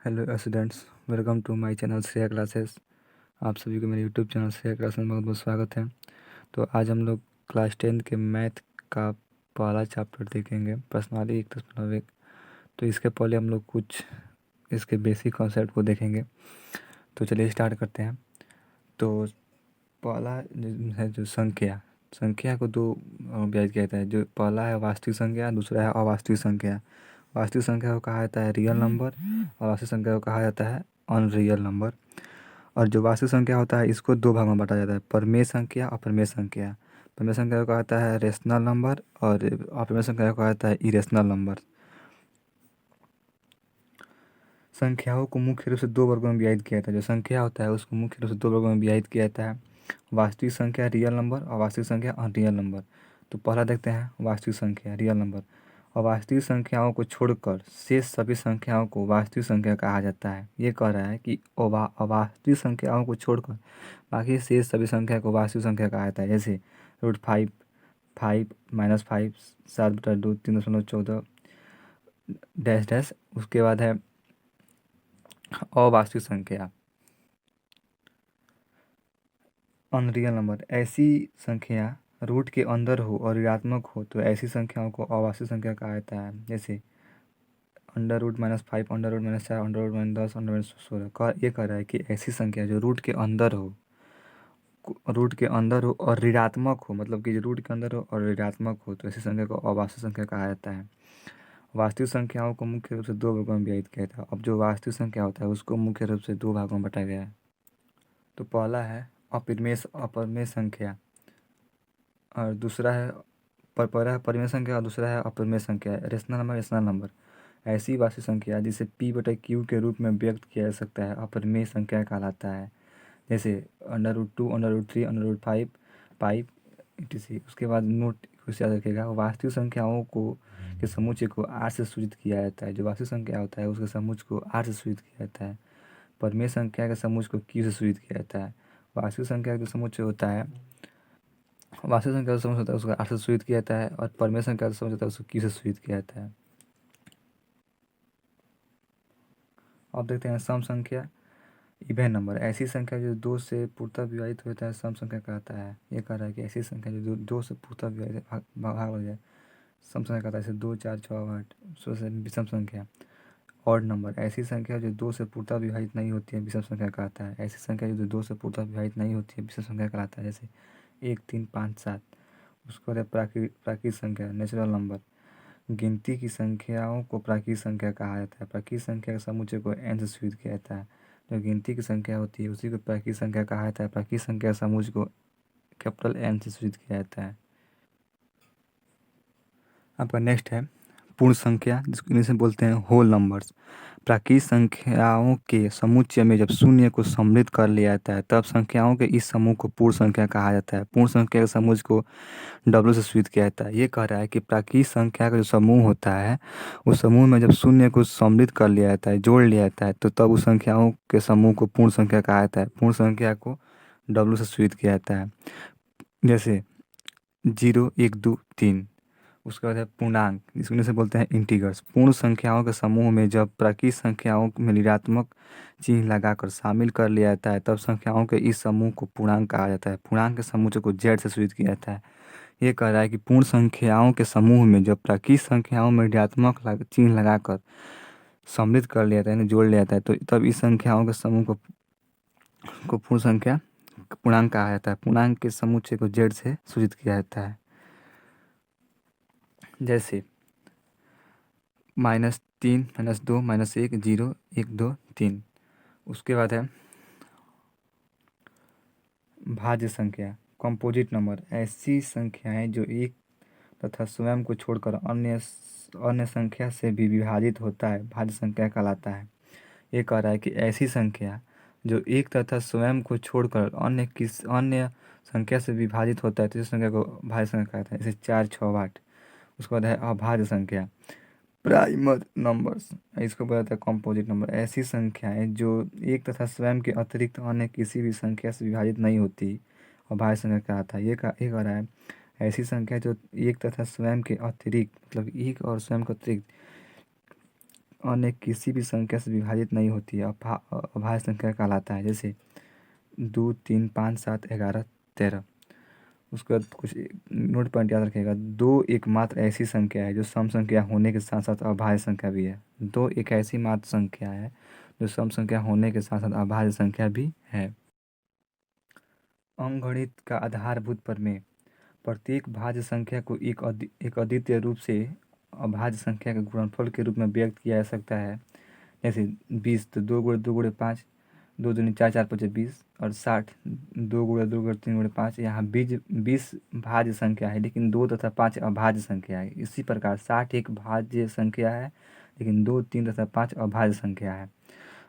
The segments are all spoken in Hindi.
Hello students, welcome to my channel Shreya classes. आप सभी को मेरे यूट्यूब चैनल श्रेया क्लासेस में बहुत बहुत स्वागत है। तो आज हम लोग क्लास 10 के मैथ का पहला चैप्टर देखेंगे, प्रश्नावली 1.1। तो इसके पहले हम लोग कुछ इसके बेसिक कॉन्सेप्ट को देखेंगे। तो चलिए स्टार्ट करते हैं। तो पहला है जो संख्या संख्या को दो ब्याज किया जाता है। जो पहला है वास्तविक संख्या, दूसरा है अवास्तविक संख्या। वास्तविक संख्या को कहा जाता है रियल नंबर और वास्तविक संख्या को कहा जाता है अनरियल नंबर। और जो वास्तविक संख्या होता है इसको दो भाग में बांटा जाता है, परमेय संख्या और अपरिमेय संख्या। परमेय संख्या को कहा जाता है रेशनल नंबर और अपरिमेय संख्या को कहा जाता है इरेशनल नंबर। संख्याओं को मुख्य रूप से दो वर्गों में विभाजित किया जाता है। जो संख्या होता है उसको मुख्य रूप से दो वर्गों में विभाजित किया जाता है, वास्तविक संख्या रियल नंबर और वास्तविक संख्या अनरियल नंबर। तो पहला देखते हैं वास्तविक संख्या रियल नंबर। अवास्तविक संख्याओं को छोड़कर शेष सभी संख्याओं को वास्तविक संख्या कहा जाता है। ये कह रहा है कि अवास्तविक संख्याओं को छोड़कर बाकी शेष सभी संख्या को वास्तविक संख्या कहा जाता है। जैसे √5, 5, -5, 7/2, 3.14 डैश डैश। उसके बाद है अवास्तविक संख्या अनरियल नंबर। ऐसी संख्या रूट के अंदर हो और ऋणात्मक हो तो ऐसी संख्याओं को अवास्तविक संख्या कहा जाता है। जैसे √-5, √-4, √-10, √-16। ये कह रहा है कि ऐसी संख्या जो रूट के अंदर हो, और ऋणात्मक हो, मतलब कि जो रूट के अंदर हो और ऋणात्मक हो तो ऐसी संख्या को अवास्तविक संख्या कहा जाता है। वास्तविक संख्याओं को मुख्य रूप से दो भागों में विभाजित किया था। अब जो वास्तविक संख्या होता है उसको मुख्य रूप से दो भागों में बांटा गया है। तो पहला है अपरिमेय संख्या और दूसरा है पहला है परिमेय संख्या और दूसरा है अपरिमेय संख्या, रेशनल नंबर। ऐसी वास्तविक संख्या जिसे p/q के रूप में व्यक्त किया जा सकता है अपरिमेय संख्या कहलाता है। जैसे √2, √3, √5, पाइप etc। उसके बाद नोट कुछ याद रखिएगा, वास्तविक संख्याओं को के समुच्चय को r से सूचित किया जाता है। जो वास्तविक संख्या होता है उसके समुच्चय को r से सूचित किया जाता है। परिमेय संख्या के समुच्चय को q से सूचित किया जाता है। वास्तविक संख्या का जो समुच्चय होता है वास्तविक संख्या का समुच्चय होता है उसको r से सूचित किया जाता है और परिमेय संख्या का समुच्चय होता है उसको q से सूचित किया जाता है। अब देखते हैं सम संख्या इवन नंबर। ऐसी संख्या जो दो से पूर्णतः विभाजित होता है सम संख्या कहता है। ये कह रहा है कि ऐसी संख्या जो दो से पूर्णतः विभाजित भाग हो जाए सम संख्या कहता है। जैसे 2, 4, 6, 8 से विषम संख्या। Odd number. ऐसी संख्या जो दो से पूर्णतः विभाजित नहीं होती है विषम संख्या कहता है। ऐसी संख्या जो दो से पूर्णतः विभाजित नहीं होती है विषम संख्या कहलाता है। जैसे 1, 3, 5, 7। उसके बाद प्राकृतिक संख्या नेचुरल नंबर। गिनती की संख्याओं को प्राकृतिक संख्या कहा जाता है। प्राकृतिक संख्या के समुच्चय को n से सूचित किया जाता है। जो गिनती की संख्या होती है उसी को प्राकृतिक संख्या कहा जाता है। प्राकृतिक संख्या के समुच्चय को N से सूचित किया जाता है। आपका नेक्स्ट है पूर्ण संख्या, जिसको इंग्लिश में बोलते हैं होल नंबर्स। प्राकृतिक संख्याओं के समुच्चय में जब शून्य को सम्मिलित कर लिया जाता है तब संख्याओं के इस समूह को पूर्ण संख्या कहा जाता है। पूर्ण संख्या के समुच्चय को W से सूचित किया जाता है। ये कह रहा है कि प्राकृतिक संख्या का जो समूह होता है उस समूह में जब शून्य को सम्मिलित कर लिया जाता है, जोड़ लिया जाता है, तो तब उस संख्याओं के समूह को पूर्ण संख्या कहा जाता है। पूर्ण संख्या को W से सूचित किया जाता है। जैसे 0, 1, 2, 3। उसके बाद है पूर्णांक, जिसको से बोलते हैं इंटीग्रल्स। पूर्ण संख्याओं के समूह में जब प्राकृतिक संख्याओं में ऋणात्मक चिन्ह लगाकर शामिल कर लिया जाता है तब संख्याओं के इस समूह को पूर्णांक कहा जाता है। पूर्णांक के समुच्चय को Z से सूचित किया जाता है। ये कह रहा है कि पूर्ण संख्याओं के समूह में जब प्राकृतिक संख्याओं में ऋणात्मक चिन्ह लगाकर सम्मिलित कर लिया जाता है, जोड़ लिया जाता है, तो तब इस संख्याओं के समूह को पूर्ण संख्या पूर्णांक कहा जाता है। पूर्णांक के समुच्चय को Z से सूचित किया जाता है। जैसे -3, -2, -1, 0, 1, 2, 3। उसके बाद है भाज्य संख्या कंपोजिट नंबर। ऐसी संख्याएं जो एक तथा स्वयं को छोड़कर अन्य संख्या से भी विभाजित होता है भाज्य संख्या कहलाता है। ये कह रहा है कि ऐसी संख्या जो एक तथा स्वयं को छोड़कर अन्य संख्या से विभाजित होता है तो इस संख्या को भाज्य संख्या कहता है। जैसे 4, 6, 8। उसके बाद है अभाज्य संख्या प्राइमर नंबर्स। इसको बोला जाता है कंपोजिट नंबर। ऐसी संख्याएं जो एक तथा स्वयं के अतिरिक्त अन्य किसी भी संख्या से विभाजित नहीं होती और भाज्य संख्या कहता है। ये कह रहा है ऐसी संख्या जो एक तथा स्वयं के अतिरिक्त, मतलब एक और स्वयं के अतिरिक्त अन्य किसी भी संख्या से विभाजित नहीं होती है अभाज्य संख्या कहलाता है। जैसे 2, 3, 5, 7, 11, 13। उसके बाद कुछ नोट पॉइंट याद रखिएगा। दो एकमात्र ऐसी संख्या है जो सम संख्या होने के साथ साथ अभाज्य संख्या भी है। दो एक ऐसी मात्र संख्या है जो सम संख्या होने के साथ साथ अभाज्य संख्या भी है। अंकगणित का आधारभूत प्रमेय। प्रत्येक भाज्य संख्या को एक अद्वितीय रूप से अभाज्य संख्या के गुणनफल के रूप में व्यक्त किया जा सकता है। जैसे 20 तो 2 × 2 × 5, 2 दूनी 4, 4 × 5 20 और 60 2 × 2 × 3 × 5। यहाँ 20 भाज्य संख्या है लेकिन 2 तथा 5 अभाज्य संख्या है। इसी प्रकार 60 एक भाज्य संख्या है लेकिन 2, 3 तथा 5 अभाज्य संख्या है।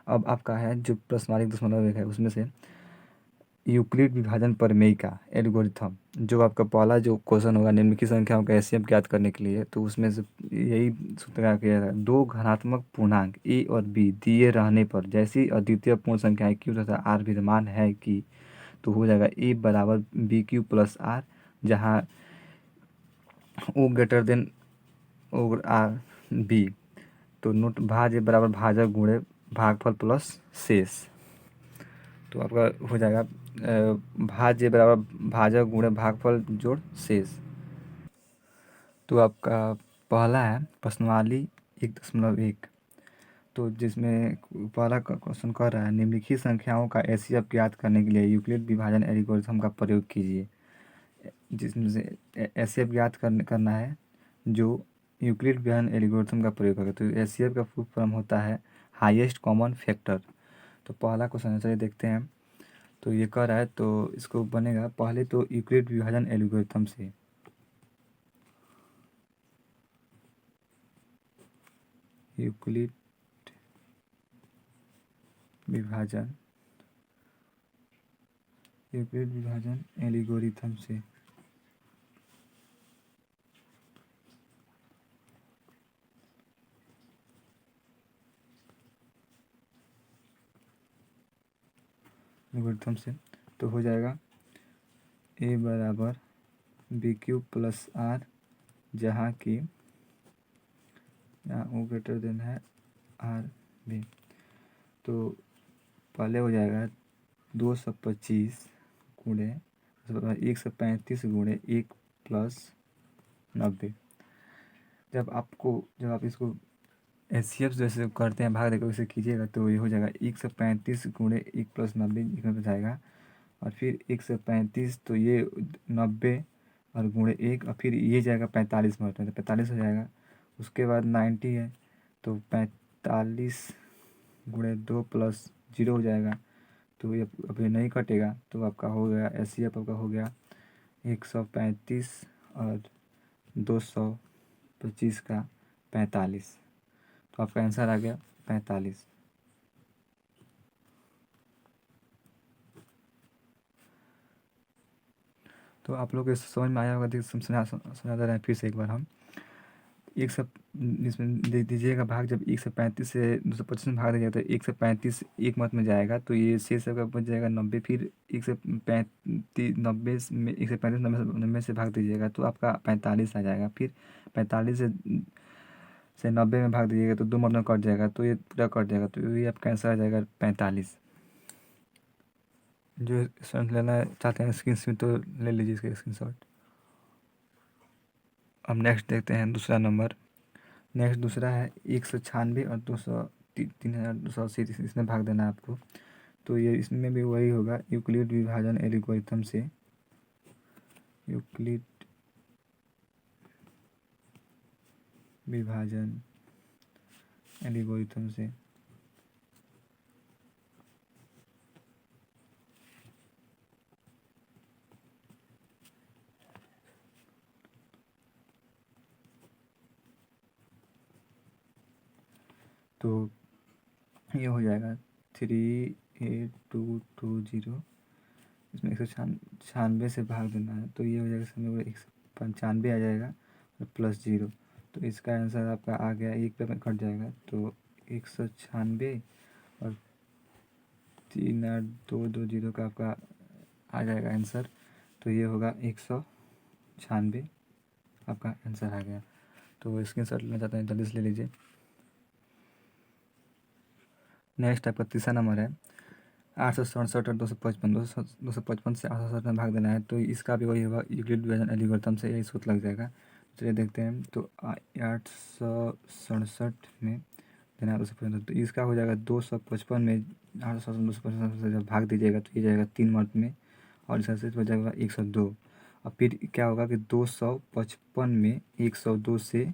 अब आपका है जो प्रश्नावली 1.1 है उसमें से यूक्लिड विभाजन प्रमेय का एल्गोरिथम। जो आपका पहला जो क्वेश्चन होगा निम्नलिखित संख्याओं का एचसीएफ ज्ञात करने के लिए, तो उसमें से यही सूत्र का किया था। दो धनात्मक पूर्णांक ए और बी दिए रहने पर जैसी अद्वितीय पूर्ण संख्याएं क्यू तथा आर विद्यमान है कि तो हो जाएगा ए बराबर बी क्यू प्लस आर, जहाँ O greater than or B बी। तो नोट भाज्य बराबर भाजक गुणे भागफल प्लस शेष। तो आपका हो जाएगा भाज्य बराबर भाजक गुणे भागफल जोड़ शेष। तो आपका पहला है प्रश्नावली 1.1। तो जिसमें पहला क्वेश्चन कर रहा है निम्नलिखित संख्याओं का एचसीएफ ज्ञात करने के लिए यूक्लिड विभाजन एल्गोरिथम का प्रयोग कीजिए। जिसमें से एचसीएफ ज्ञात करना है जो यूक्लिड विभाजन एल्गोरिथम का प्रयोग करेगा। तो एचसीएफ का फुल फॉर्म होता है हाईएस्ट कॉमन फैक्टर। तो पहला क्वेश्चन चलिए देखते हैं। तो ये कर रहा है तो इसको बनेगा पहले तो यूक्लिड विभाजन एल्गोरिथम से। यूक्लिड विभाजन एल्गोरिथम से तो हो जाएगा ए बराबर बी क्यू प्लस आर, जहाँ की यहाँ ओ ग्रेटर देन है आर बी। तो पहले हो जाएगा 225 गुणे 135 गुणे 1 प्लस 90। जब आप इसको एचसीएफ जैसे करते हैं भाग देकर उसे कीजिएगा तो ये हो जाएगा 135 गुणे 1 प्लस 90 इसमें हो जाएगा। और फिर 135 तो ये 90 और गुणे 1 और फिर ये जाएगा 45 में, तो 45 हो जाएगा। उसके बाद 90 है तो 45 गुणे 2 प्लस 0 हो जाएगा। तो ये अभी नहीं कटेगा तो आपका हो गया एचसीएफ आपका हो गया 135 और 225 का 45। तो आपका आंसर आ गया 45। तो आप लोग को समझ में आया होगा। समझा दे रहे हैं फिर से एक बार हम। एक सौ इसमें दे दीजिएगा भाग, जब 135 से 225 में भाग दीजिएगा तो 135 एक मत में जाएगा तो ये शेष आपका बच जाएगा 90। फिर 135 90 में 135 90 से भाग दीजिएगा तो आपका 45 आ जाएगा। फिर 45 से 90 में भाग दीजिएगा तो 2 मत में कट जाएगा तो ये पूरा कट जाएगा तो ये आपका आंसर आ जाएगा 45। जो स्टूडेंट लेना चाहते हैं स्क्रीन तो ले लीजिए इसका स्क्रीनशॉट। अब नेक्स्ट देखते हैं दूसरा नंबर। नेक्स्ट दूसरा है 196 और 3280 इसमें भाग देना है आपको। तो ये इसमें भी वही होगा यूक्लिड विभाजन एल्गोरिथम से। यूक्लिड विभाजन एल्गोरिथम से तो ये हो जाएगा 38220। इसमें 196 से भाग देना है तो ये हो जाएगा समय 195 आ जाएगा और प्लस 0। तो इसका आंसर आपका आ गया, एक पे में कट जाएगा तो 196 और 38220 का आपका आ जाएगा आंसर। तो ये होगा 196 आपका आंसर आ गया। तो स्क्रीन शॉट लेना चाहते हैं जल्दी से ले लीजिए। नेक्स्ट आपका तीसरा नंबर है 867 और 255। 255 से 867 में भाग देना है, तो इसका भी वही होगा, यूक्लिड डिवीजन एल्गोरिथम से यही सूत्र लग जाएगा। चलिए देखते हैं। तो 867 में देना है 255, तो इसका हो जाएगा 255 में 867 255 से जब भाग दीजिएगा तो ये जाएगा 3 मर्त में, और इसका शेष हो जाएगा 102। और फिर क्या होगा कि 255 में 102 से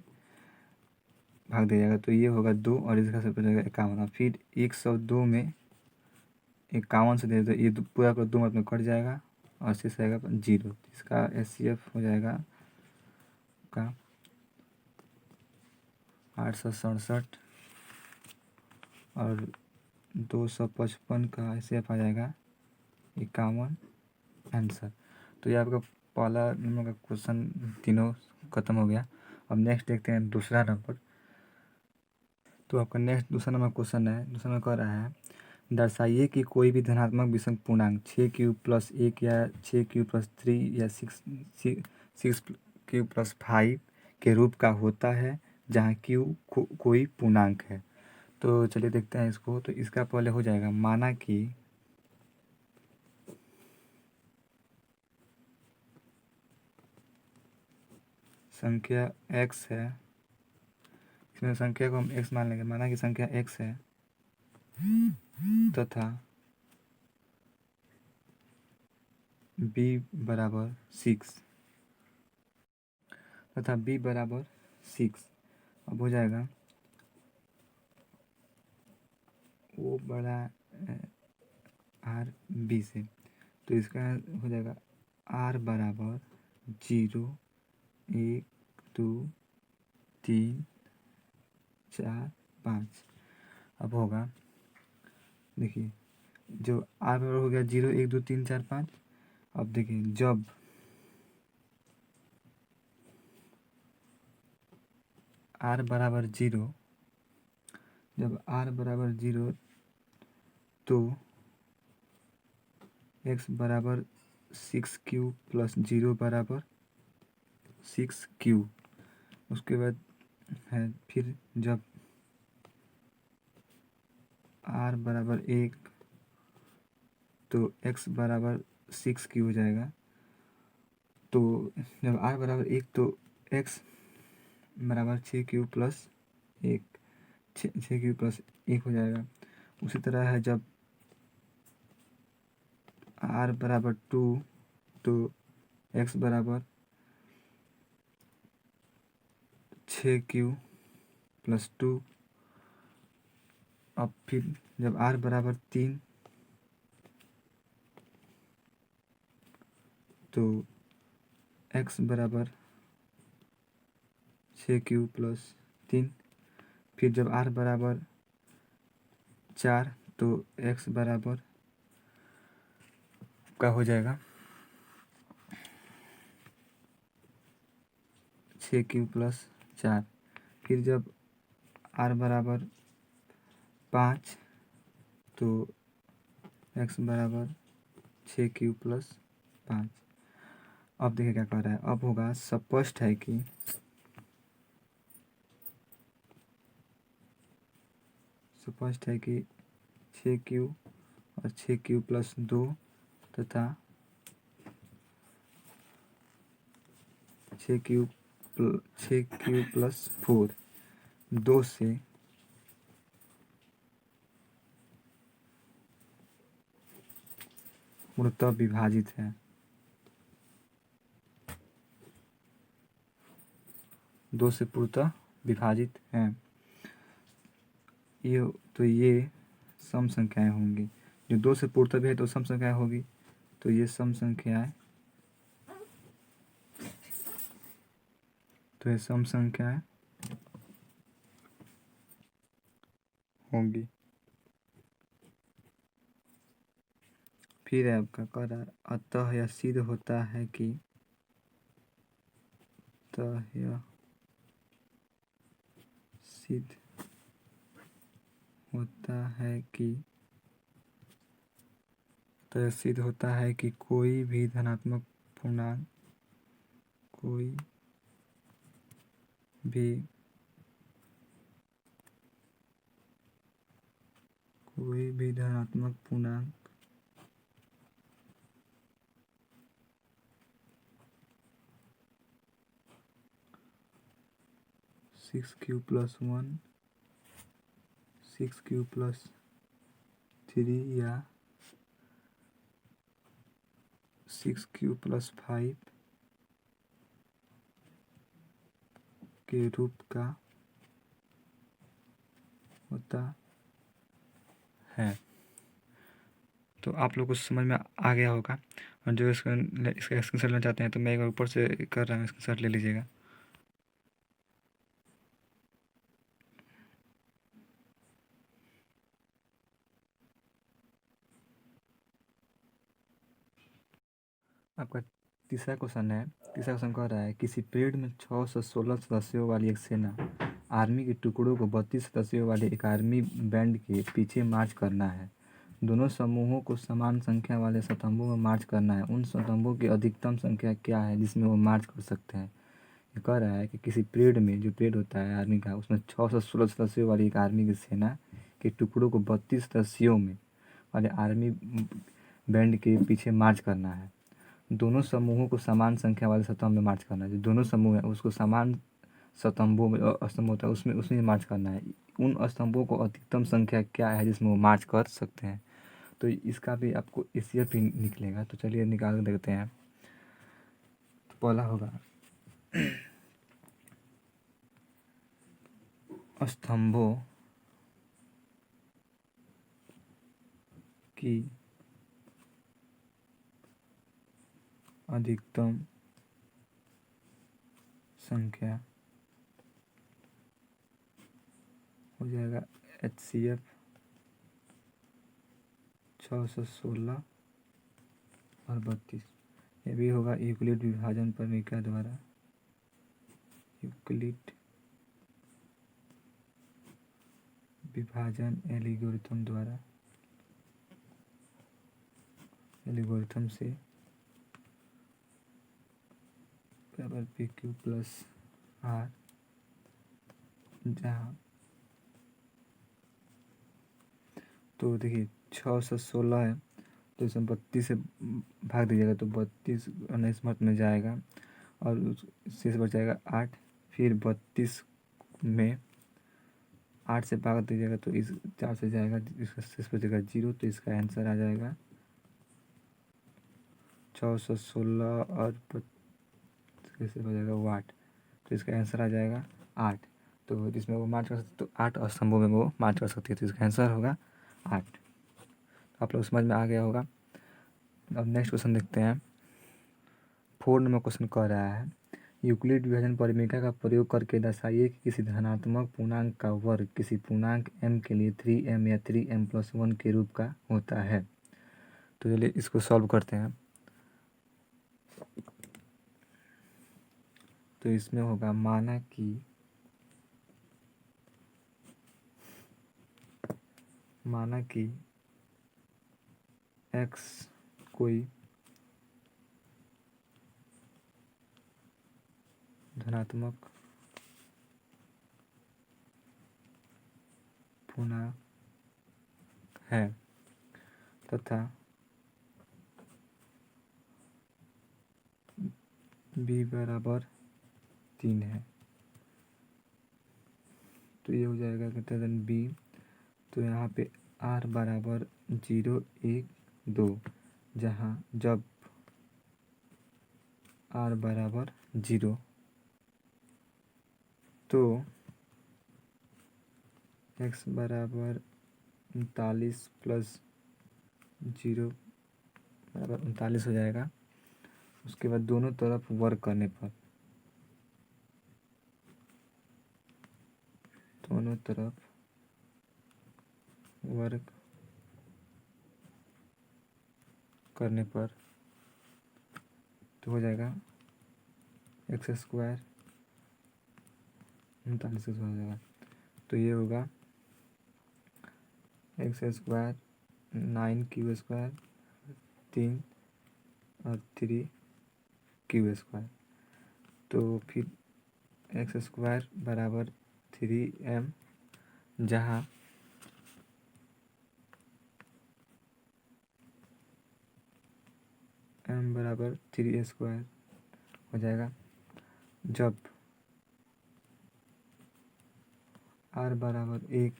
भाग दिया जाएगा तो ये होगा 2, और इसका शेष हो जाएगा 51। और फिर 102 में 51 से दे तो ये पूरा का 2 मर्त में कट जाएगा और शेष रहेगा 0। इसका SCF हो जाएगा का 867 और 255 का SCF आ जाएगा 51 आंसर। तो ये आपका पहला नंबर का क्वेश्चन तीनों खत्म हो गया। अब नेक्स्ट देखते हैं दूसरा नंबर। तो आपका नेक्स्ट दूसरा नंबर क्वेश्चन है, दूसरा नंबर कह रहा है दर्शाइए कि कोई भी धनात्मक विषम पूर्णांक 6 क्यूब प्लस 1 या 6 क्यूब प्लस 3 या 6 क्यूब प्लस 5 के रूप का होता है जहाँ क्यू कोई पूर्णांक है। तो चलिए देखते हैं इसको। तो इसका पहले हो जाएगा, माना कि संख्या x है, इसमें संख्या को हम x मान लेंगे। माना कि संख्या x है तथा b बराबर 6 तथा b बराबर 6। अब हो जाएगा ओ बड़ा आर बी से, तो इसका हो जाएगा r बराबर 0 1 2 3 4 5। अब होगा, देखिए जो r बराबर हो गया 0 1 2 3 4 5। अब देखिए जब r बराबर 0, जब r बराबर 0 तो x बराबर 6 क्यू प्लस 0 बराबर 6 क्यू। उसके बाद है फिर जब r बराबर 1 तो x बराबर 6 क्यू हो जाएगा। तो जब r बराबर 1 तो x बराबर 6 क्यू प्लस 1, 6 क्यू प्लस 1 हो जाएगा। उसी तरह है जब r बराबर 2 तो x बराबर 6 क्यू प्लस 2। अब फिर जब r बराबर 3 तो x बराबर 6 क्यू प्लस 3। फिर जब r बराबर 4 तो x बराबर का हो जाएगा 6 क्यू प्लस 4। फिर जब r बराबर 5 तो x बराबर 6 क्यू प्लस 5। अब देखिए क्या कर रहा है। अब होगा स्पष्ट है कि स्पष्ट है कि 6 क्यू और 6 क्यू प्लस 2 तथा 6 क्यू प्लस 4 2 से पूर्णतः विभाजित है। 2 से पूर्णतः विभाजित है। ये सम संख्याएं होंगी। जो 2 से पूर्णतः भी है तो सम संख्याएं होगी, तो ये सम संख्याएं, तो ये सम संख्याएं होंगी। फिर है आपका करार, अतः यह सिद्ध होता है कि अतः यह सिद्ध होता है कि तो यह सिद्ध होता है कि कोई भी धनात्मक पूर्णांक कोई कोई भी धनात्मक पूर्णांक 6q+1 6q+3 या 6q+5 के रूप का होता है। तो आप लोग को समझ में आ गया होगा, और जो इसका स्क्रीनशॉट लेना चाहते हैं तो मैं एक बार ऊपर से कर रहा हूँ, स्क्रीनशॉट ले लीजिएगा। आपका तीसरा क्वेश्चन है। तीसरा क्वेश्चन कह रहा है किसी पीरियड में 6 से 16 सदस्यों वाली एक सेना आर्मी के टुकड़ों को 32 सदस्यों वाले एक आर्मी बैंड के पीछे मार्च करना है। दोनों समूहों को समान संख्या वाले स्तंभों में मार्च करना है। उन स्तंभों की अधिकतम संख्या क्या है जिसमें वो मार्च कर सकते हैं। ये कह रहा है कि किसी पीरियड में, जो पीरियड होता है आर्मी का, उसमें 6 से 16 सदस्यों वाली एक आर्मी की सेना के टुकड़ों को 32 सदस्यों में वाले आर्मी बैंड के पीछे मार्च करना है। दोनों समूहों को समान संख्या वाले स्तंभ में मार्च करना है। जो दोनों समूह है उसको समान स्तंभों में, स्तंभ होता है उसमें मार्च करना है। उन स्तंभों को अधिकतम संख्या क्या है जिसमें वो मार्च कर सकते हैं। तो इसका भी आपको एसीएफ ही निकलेगा। तो चलिए निकाल कर देखते हैं। तो पहला होगा स्तंभों की अधिकतम संख्या हो जाएगा HCF 6 से 16 और 32। ये भी होगा यूक्लिड विभाजन प्रमेय द्वारा, यूक्लिड विभाजन एल्गोरिथम द्वारा, एल्गोरिथम से बराबर PQ+R, जहाँ तो देखिए 6 से 16 है तो इसमें 32 से भाग दीजिएगा तो 32 अनस्मृत में जाएगा और शेष बच जाएगा 8। फिर 32 में 8 से भाग दीजिएगा तो इस 4 से जाएगा, इसका शेष बचेगा 0। तो इसका आंसर आ जाएगा 6 से 16 और कैसे बचेगा वो 8। तो इसका आंसर आ जाएगा 8। तो जिसमें वो मार्च कर सकते तो 8 स्तंभों में वो मार्च कर सकती है। तो इसका आंसर होगा 8। आप लोग समझ में आ गया होगा। अब नेक्स्ट क्वेश्चन देखते हैं। 4 नंबर क्वेश्चन कह रहा है यूक्लिड विभाजन परिमेय का प्रयोग करके दर्शाइए कि किसी धनात्मक पूर्णांक का वर्ग किसी पूर्णांक m के लिए 3m या 3m+1 के रूप का होता है। तो चलिए इसको सॉल्व करते हैं। तो इसमें होगा माना कि x कोई धनात्मक पूर्णांक है तथा b बराबर 3 है। तो ये हो जाएगा ग्रेटर देन b। तो यहाँ पे r बराबर 0, 1, 2, जहाँ जब r बराबर 0 तो x बराबर 39 + 0 बराबर 39 हो जाएगा। उसके बाद दोनों तरफ वर्ग करने पर, दोनों तरफ वर्ग करने पर तो हो जाएगा x² 39 हो जाएगा। तो ये होगा x² 9q² 3 और 3q²। तो फिर x² बराबर 3m, जहाँ m बराबर 3a² हो जाएगा। जब r बराबर 1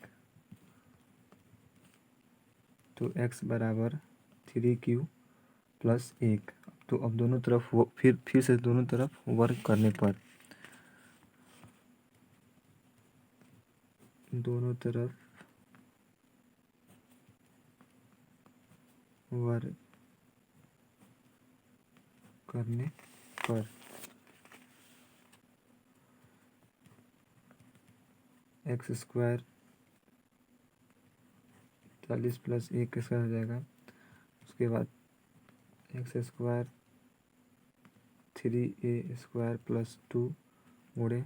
तो x बराबर 3q प्लस 1। तो अब दोनों तरफ फिर से दोनों तरफ वर्क करने पर दोनों तरफ वर्क करने पर x² 40 प्लस 1 हो जाएगा। उसके बाद x² 3a² प्लस 2 गुणे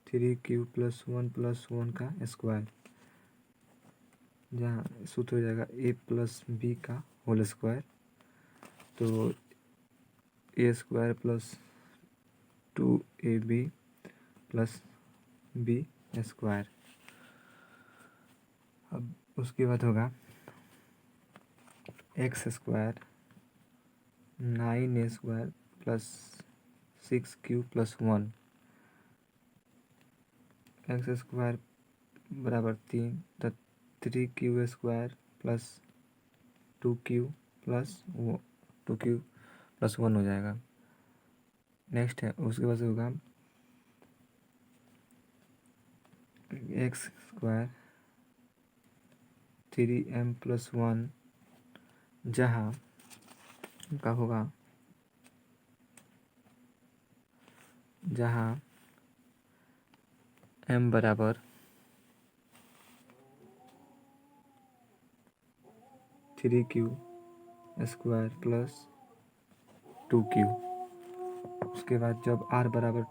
3q प्लस 1 का स्क्वायर, जहाँ सूत्र हो जाएगा a प्लस b का होल स्क्वायर। तो a² plus 2ab plus b²। अब उसके बाद होगा x² 9a² plus 6q plus 1। x² बराबर 3 तो 3q² प्लस 2q प्लस 1 हो जाएगा। नेक्स्ट है उसके बाद होगा x² 3m प्लस 1, जहाँ का होगा जहाँ m बराबर 3q² प्लस 2q। उसके बाद जब r बराबर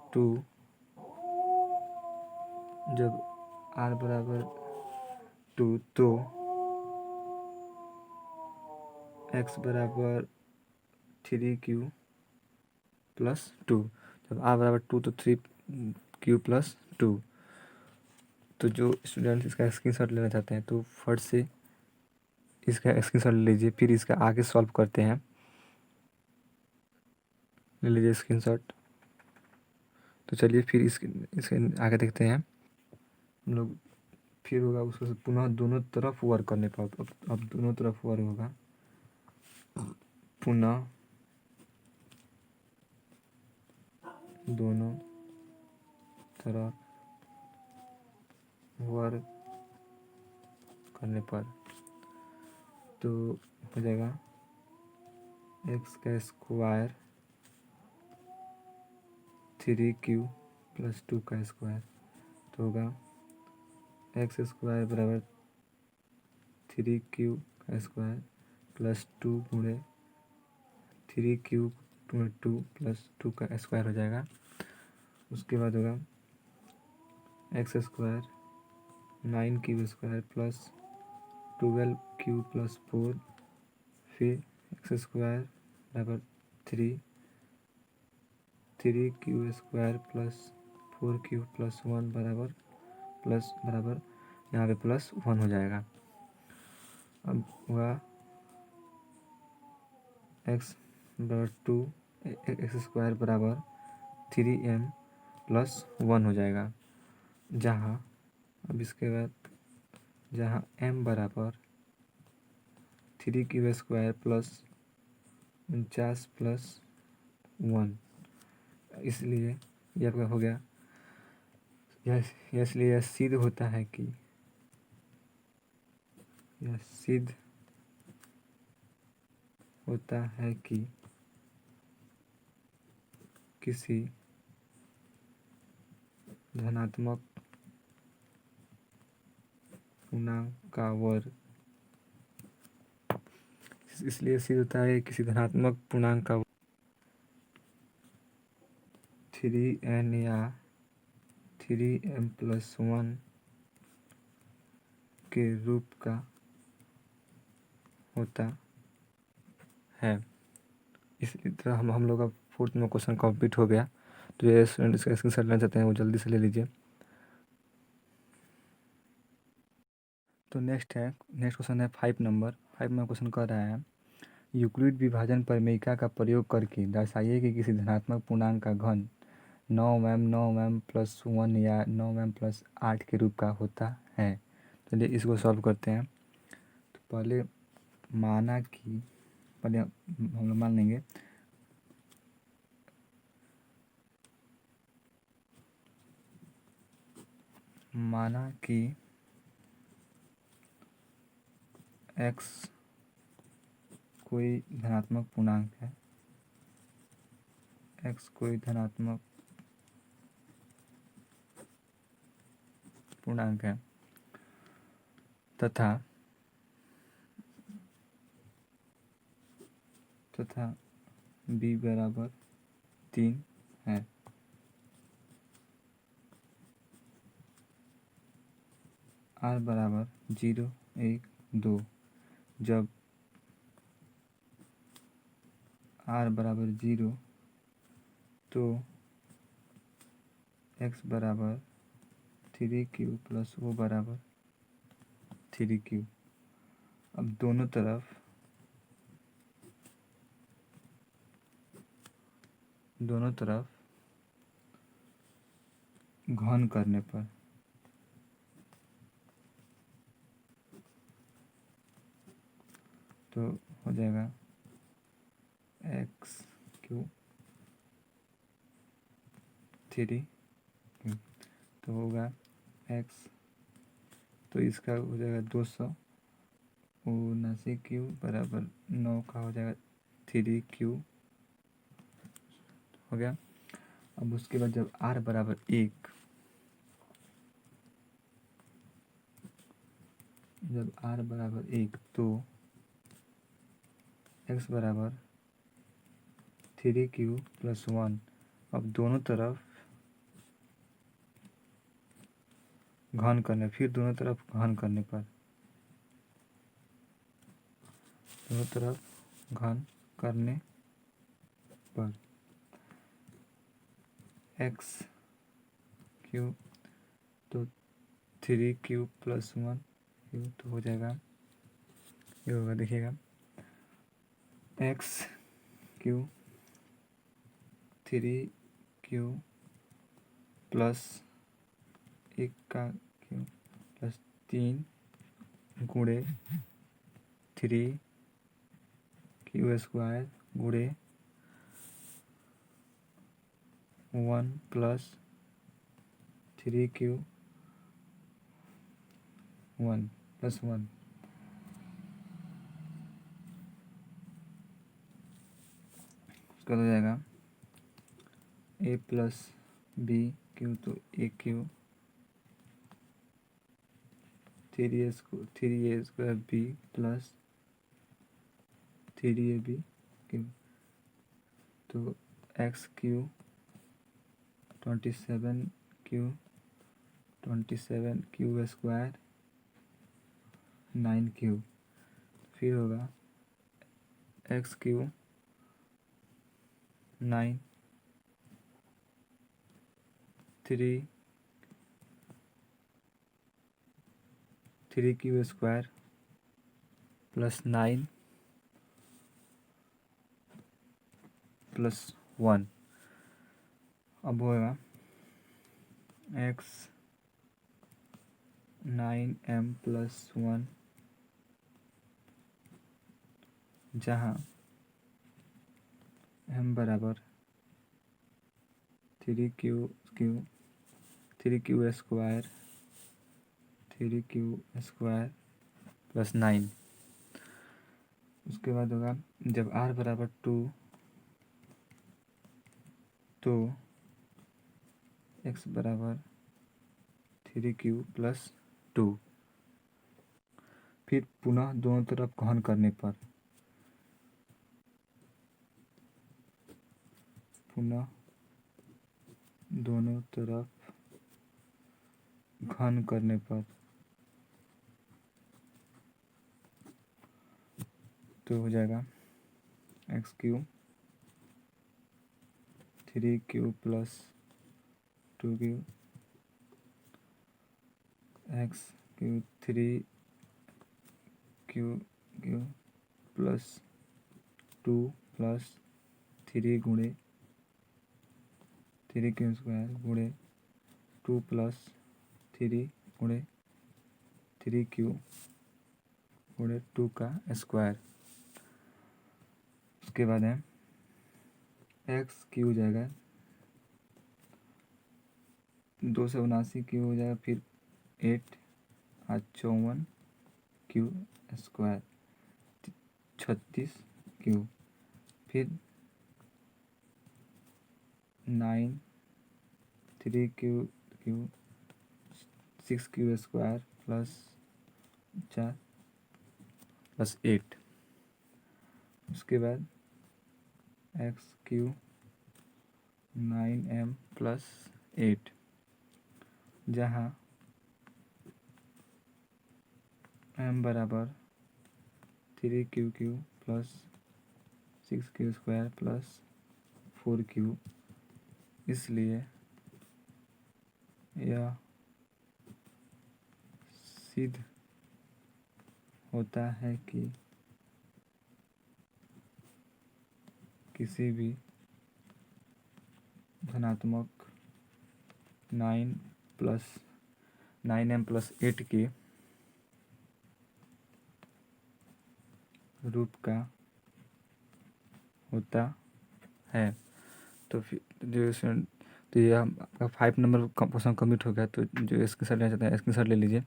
2 तो x बराबर 3q प्लस 2। जब r बराबर 2 तो 3q प्लस 2। तो जो स्टूडेंट इसका स्क्रीनशॉट लेना चाहते हैं तो फट से इसका स्क्रीनशॉट ले लीजिए, फिर इसका आगे सॉल्व करते हैं। ले लीजिए स्क्रीनशॉट। तो चलिए फिर इसके आगे देखते हैं हम लोग। फिर होगा उसको पुनः दोनों तरफ वर्क करने पर। अब दोनों तरफ वर्क होगा, पुनः दोनों तरफ वर्क करने पर तो हो जाएगा x² 3q प्लस 2 का स्क्वायर। तो होगा x² बराबर 3q का स्क्वायर प्लस 2 गुणे 3q 2 प्लस 2 का स्क्वायर हो जाएगा। उसके बाद होगा x² 9q² plus 12q plus 4, फिर x² बराबर 3q² प्लस 4q प्लस 1 बराबर यहाँ पे प्लस 1 हो जाएगा। अब हुआ x² बराबर 3m प्लस 1 हो जाएगा, जहाँ अब इसके बाद जहाँ m बराबर 3q² प्लस 49 प्लस 1, इसलिए यह आपका हो गया। इसलिए यह सिद्ध होता है कि किसी धनात्मक पूर्णांक का वर्ग, इसलिए सिद्ध होता है किसी धनात्मक पूर्णांक का 3n या 3m प्लस 1 के रूप का होता है। इसी तरह हम लोग का 4th में क्वेश्चन कंप्लीट हो गया। तो ये स्टूडेंट इसका स्क्रीनशॉट लेना चाहते हैं वो जल्दी से ले लीजिए। तो नेक्स्ट क्वेश्चन है 5 नंबर। 5 में क्वेश्चन कर रहा है यूक्लिड विभाजन प्रमेयिका का प्रयोग करके दर्शाइए कि किसी धनात्मक पूर्णांक का घन 9m प्लस 1 या 9m प्लस 8 के रूप का होता है। चलिए इसको सॉल्व करते हैं। तो पहले हम लोग मान लेंगे माना कि x कोई धनात्मक पूर्णांक है, x कोई धनात्मक पूर्णांक है तथा b बराबर 3 है। r बराबर 0 1 2 जब r बराबर 0 तो x बराबर 3q प्लस o बराबर 3q। अब दोनों तरफ घन करने पर तो हो जाएगा x क्यू 3 तो होगा x, तो इसका हो जाएगा 279 बराबर 9 का हो जाएगा 3q हो गया। अब उसके बाद जब r बराबर 1, जब r बराबर 1 तो x बराबर 3q प्लस 1। अब दोनों तरफ घन करने, फिर दोनों तरफ घन करने पर दोनों तरफ घन करने पर x क्यू तो 3q प्लस 1 क्यू तो हो जाएगा, ये होगा देखिएगा x क्यू 3q प्लस 1 का क्यू प्लस 3 गुणे 3q स्क्वायर गुणे 1 प्लस 3q 1 प्लस 1 उसका हो जाएगा a प्लस बी क्यू तो a q 3a square b plus 3ab q तो x q 27q square 9q, फिर होगा x q 9 3q square plus 9 plus 1। अब होगा x 9m प्लस 1 जहाँ m बराबर 3q स्क्वायर प्लस 9। उसके बाद होगा जब r बराबर 2 तो x बराबर 3q प्लस 2। फिर पुनः दोनों तरफ घन करने पर तो हो जाएगा x Q 3q plus 2q x Q 3q Q plus 2 plus 3 गुणे 3 क्यू² गुणे 2 प्लस 3 गुणे 3 क्यू गुणे 2 का स्क्वायर। उसके बाद है एक्स क्यू हो जाएगा 279 क्यू हो जाएगा, फिर 8 8 54 क्यू स्क्वायर 36 क्यू, फिर 9 3 Q 6 Q square plus 4 plus 8। उसके बाद एक्स क्यू 9m प्लस 8, जहाँ m बराबर 3 Q plus 6 Q square plus 4 Q, इसलिए यह सिद्ध होता है कि किसी भी धनात्मक 9m प्लस 8 के रूप का होता है। तो फिर तो ये आपका 5 नंबर का क्वेश्चन कंप्लीट हो गया। तो जो स्क्रीनशॉट लेना चाहते हैं स्क्रीनशॉट ले लीजिए।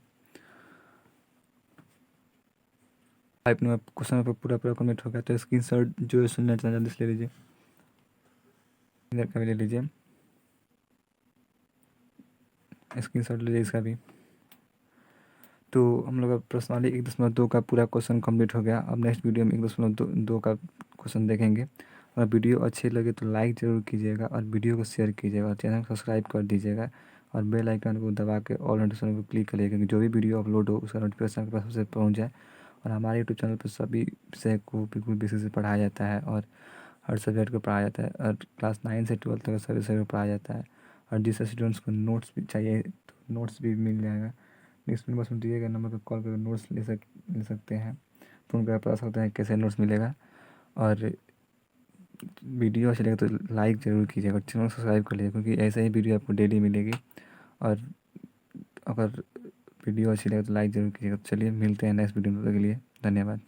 5 नंबर क्वेश्चन पर पूरा कंप्लीट हो गया। तो स्क्रीनशॉट जो सुनना चाहते हैं जल्दी ले लीजिए, इधर का भी ले लीजिए, स्क्रीनशॉट ले लीजिए इसका भी। तो हम लोग का प्रश्नावली 1.2 का पूरा क्वेश्चन कंप्लीट हो गया। अब नेक्स्ट वीडियो में 1.2 का क्वेश्चन देखेंगे। और वीडियो अच्छी लगे तो लाइक ज़रूर कीजिएगा और वीडियो को शेयर कीजिएगा और चैनल को सब्सक्राइब कर दीजिएगा और बेल आइकन को दबा के ऑल नोटिफिकेशन पर क्लिक करिएगा कि जो भी वीडियो अपलोड हो उसका नोटिफिकेशन आपके पास सबसे पहुँच जाए। और हमारे यूट्यूब चैनल पर सभी विषय को बिल्कुल बेसिक से पढ़ाया जाता है और हर सब्जेक्ट को पढ़ाया जाता है और क्लास 9 से 12 तक सभी विषय को पढ़ाया जाता है। और जिस स्टूडेंट्स को नोट्स भी चाहिए तो नोट्स भी मिल जाएगा। नेक्स्ट में बस दिए गए नंबर पर कॉल करके नोट्स ले सकते हैं। फ़ोन करके बता सकते हैं कैसे नोट्स मिलेगा। और वीडियो अच्छी लगे तो लाइक ज़रूर कीजिएगा और चैनल सब्सक्राइब कर लीजिए, क्योंकि ऐसे ही वीडियो आपको डेली मिलेगी। और अगर वीडियो अच्छी लगे तो लाइक ज़रूर कीजिएगा। चलिए मिलते हैं नेक्स्ट वीडियो में, तब तक के लिए धन्यवाद।